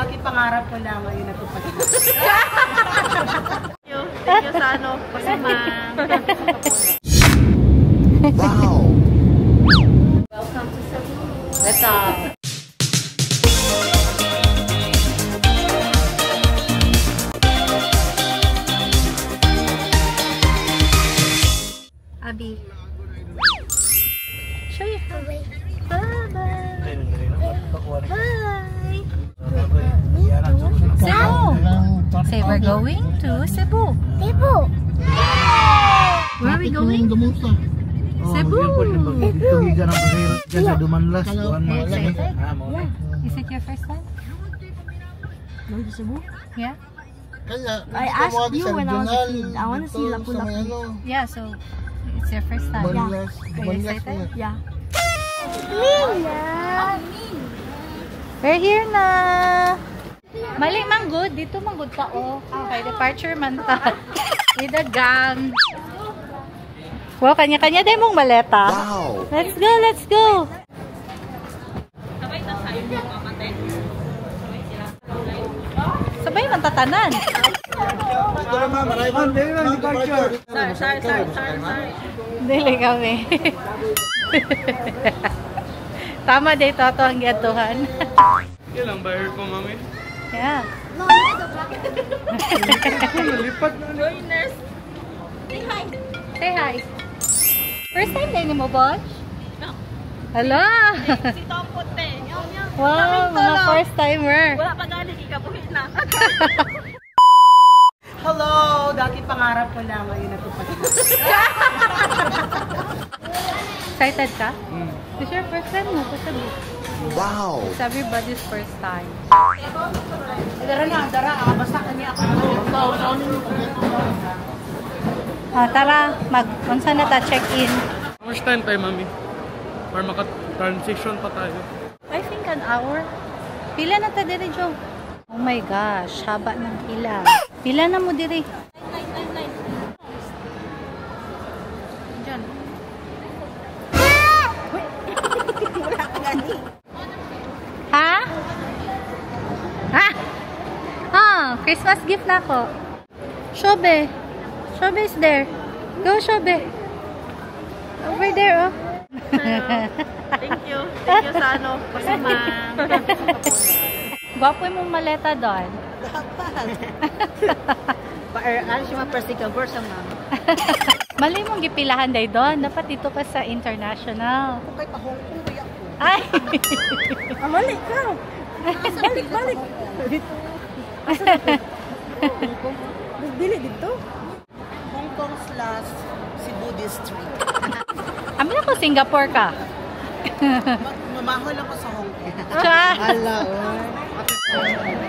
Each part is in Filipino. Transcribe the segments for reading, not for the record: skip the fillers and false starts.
dati pangarap ko lang ngayon natupad. Thank you sa ano, pasamang. Wow! Welcome to Cebu. Let's Abby, show you how. Bye-bye. Bye. Cebu. Say we're going to Cebu. Cebu. Where are we going? Cebu. Is it your first time? Going to Cebu? Yeah. I asked you when I was a kid. I want to see Lapu-Lapu. Yeah, so it's your first time. Yeah. Are you excited? Yeah. We're here na. Mali man good. Dito man good ka oh. Kay departure man ta. With the gang. Wow, kanya-kanya din mong maleta. Wow! Let's go, let's go. Sabay man tatanan. Sorry. Dili kami. Tama dito ito ang gatuhan. Kailang bayar ko, mami? Yeah. Lipat na. Joiners. Say hi. First time din mo, Bosch? No. Hala. Si Tompote. Wow, mga first timer. Wala pa galing, ikabuhin na. Hello! Dati pangarap ko lang ngayon natupad. Excited ka? This your first time mo sa Cebu. Wow! It's everybody's first time. Dara. Basta kami ako. Tara, mag-unsa na ta check-in. How much time tayo, mami? Or maka-transition pa tayo? I think an hour. Pila na ta diri, Joe? Oh my gosh, haba ng pila. Pila na mo diri. 9. Diyan. Wala ka gani. Ha? Ha? Ah, Christmas gift na ako. Shobe. Shobe is there. Go, Shobe. Over there, oh. Thank you. Thank you sa ano, pasamang. Gwapo mong maleta doon. Ano siya ma-practical verse ang mama. Mali mong gipilahan day doon. Dapat dito ka sa international. Kung kay pa-Hong Kong kaya ako. Ay! Mali ka. Balik. Dito. Dili dito. Hong Kong / Cebu District. Amin ako Singapore ka. Mamahol ako sa Hong Kong.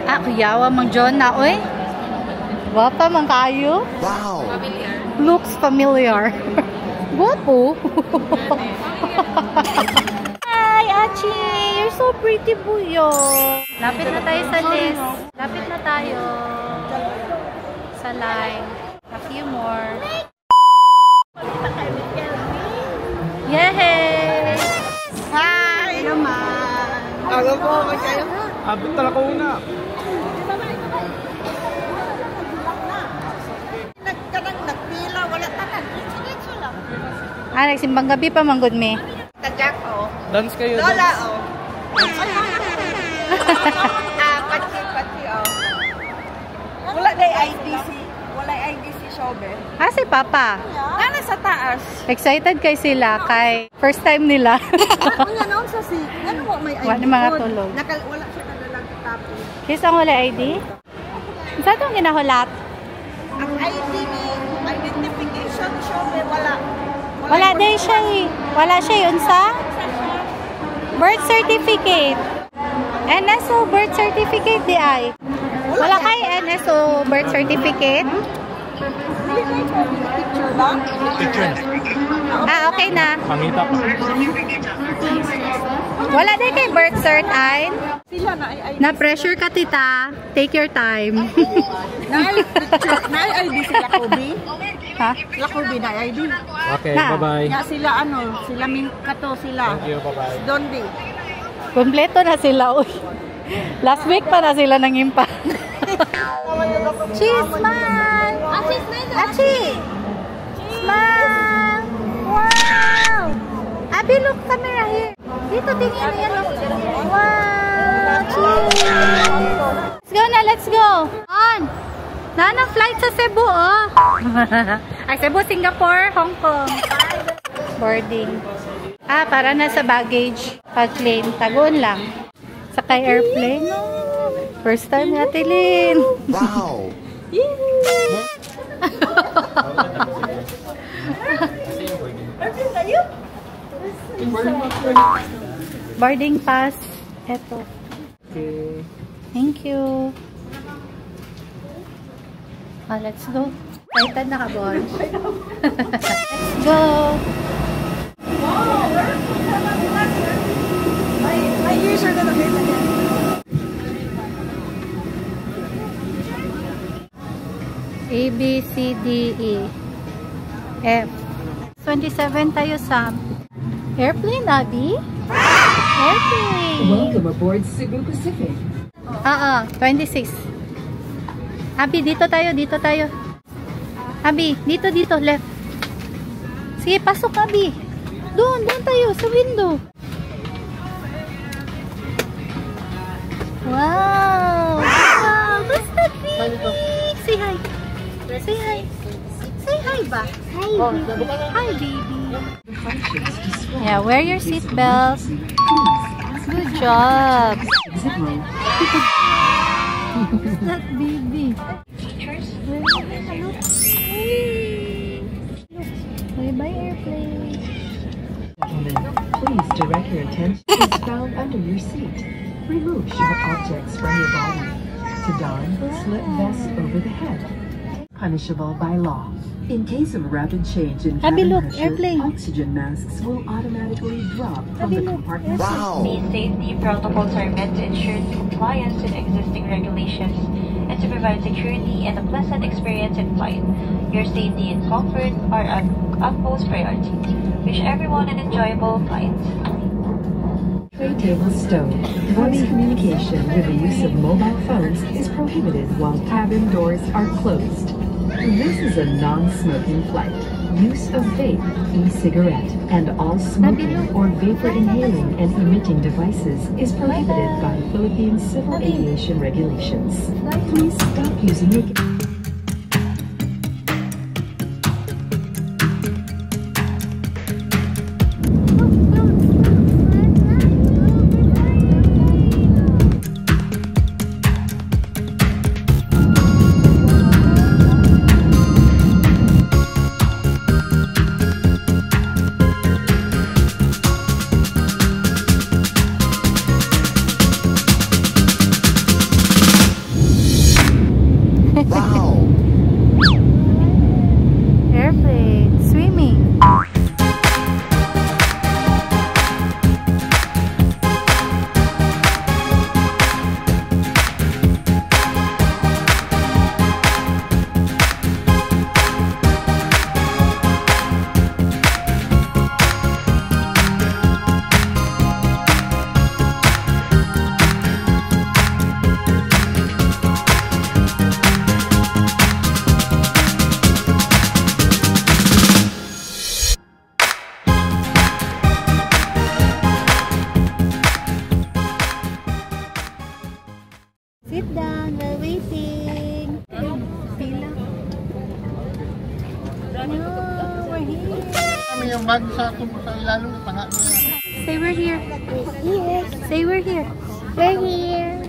Ala, kuyawa mang John na, oy. Guwapa mang kayo. Wow! Looks familiar. Guwapo. Hi, Achi! You're so pretty, buyo. Lapit na tayo sa list. Lapit na tayo sa line. A few more. Yay! Hi! Naman. Ako po, magkayo. Abot talaga una. Nagpila, wala tanan. Itso lang. Nagsimbang gabi pa, manggod me. Tadyak, oh. Dance kayo. Lola, dance. oh. Pati, oh. Wala na IDC. Wala IDC, Shobe. Si Papa. Nana sa taas. Excited kay sila kay first time nila. Wala na sa si. Ano mo may ID? Wala mga tulog. Wala siya kadalang tapos. Kiss ang wala ID? Saan itong ginahulat? Ang ID ni identification, Shobe, wala. Wala din siya eh. Wala siya yun sa birth certificate. NSO birth certificate di ay. Wala kay NSO birth certificate? Picture ba? Okay na. Pangita pa. Wala din kay birth cert ay. Sila na ay Na-pressure ka tita. Take your time. na ID sila Kobe. Ha? Sila Kobe na ID. Okay, Na. bye-bye. Nga sila sila Minkato sila. Thank you, bye-bye. Dondi. Kompleto na sila. Uy. Last week pa na sila nangimpa. Cheese man! Achi! Smile! Wow! Abby, look, camera here. Dito, tingin yan. Wow! Cheese! Let's go na, let's go! On! Nanang flight sa Cebu, oh! Ay, Cebu, Singapore, Hong Kong. Boarding. Ah, para na sa baggage. Pag-claim, tagoon lang. Sakay airplane. First time natin, Lynn. Wow! Boarding pass. Eto. Thank you. Oh, let's go. Kaitan na ka, Bon. Let's go. My ears are gonna hurt again. A, B, C, D, E, F. 27 tayo, Sam. Airplane, Abby? Airplane! Welcome aboard Cebu Pacific. 26. Abby, dito tayo, dito tayo. Abby, dito, dito, left. Sige, pasok, Abby. Doon tayo, sa window. Wow! Wow! Basta big! Say hi. Say hi. Say hi ba? Hi, baby. Hi, baby. Yeah, wear your seatbelt. Good job. Who's that baby? Bye-bye, airplane. Gentlemen, please direct your attention to what's found under your seat. Remove sharp objects from your body. To don, slip vest over the head. Punishable by law. In case of rapid change in Abby, cabin look, pressure, airplane. oxygen masks will automatically drop from Abby, the look, compartment. Wow! These safety protocols are meant to ensure compliance with existing regulations and to provide security and a pleasant experience in flight. Your safety and comfort are our utmost priority. Wish everyone an enjoyable flight. Tray table stowed. Voice communication with the use of mobile phones is prohibited while cabin doors are closed. This is a non-smoking flight. Use of vape, e-cigarette, and all smoking or vapor inhaling and emitting devices is prohibited by the Philippine Civil Aviation Regulations. Please stop using your... Wow! Airplane. Swimming. Sit down while waiting. Pila. No, we're here. Kami yung bag sa ilalim, tanga niya. Say we're here. Say we're here. We're here.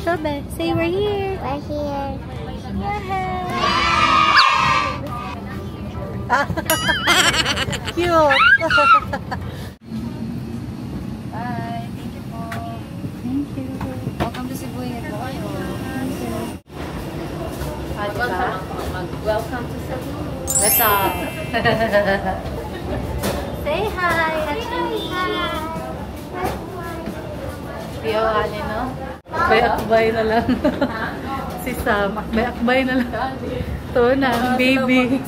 Shobe, say we're here. We're here. Cute. Bye. Thank you po. Thank you. Welcome to Cebu. Welcome to Cebu. What's up? Say hi, Achille. Piyawanin, no? Akbay-akbay na lang. Si Sam, akbay-akbay na lang. Ito na, baby.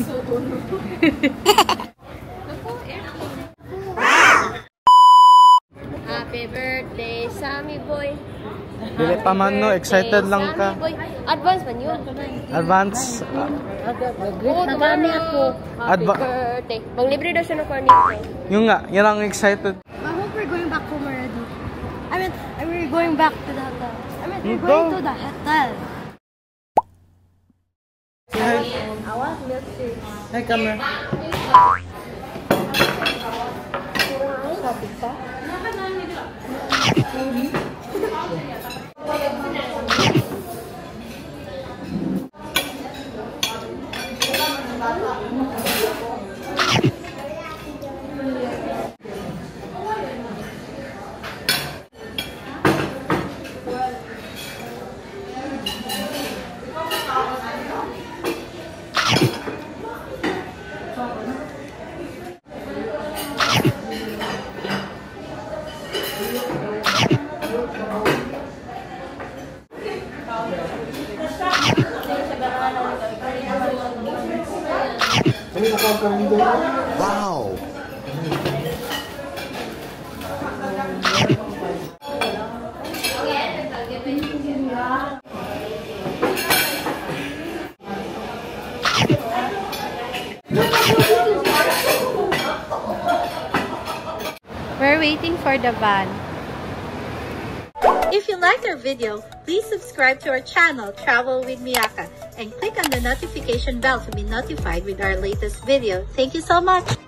Happy birthday, Sammy boy. paman no, excited lang ka. Advance man yun. Advance. Nagami ako. Happy birthday. Bang libre daw siya ng cornito. Yung nga, yan ang excited. I hope we're going back home already. I mean, we're going back to the hotel. I mean, we're going to the hotel. Hi. I want milkshake. Hi, camera. Wow! We're waiting for the van. If you liked our video, please subscribe to our channel, Travel with Miyaka, and click on the notification bell to be notified with our latest video. Thank you so much!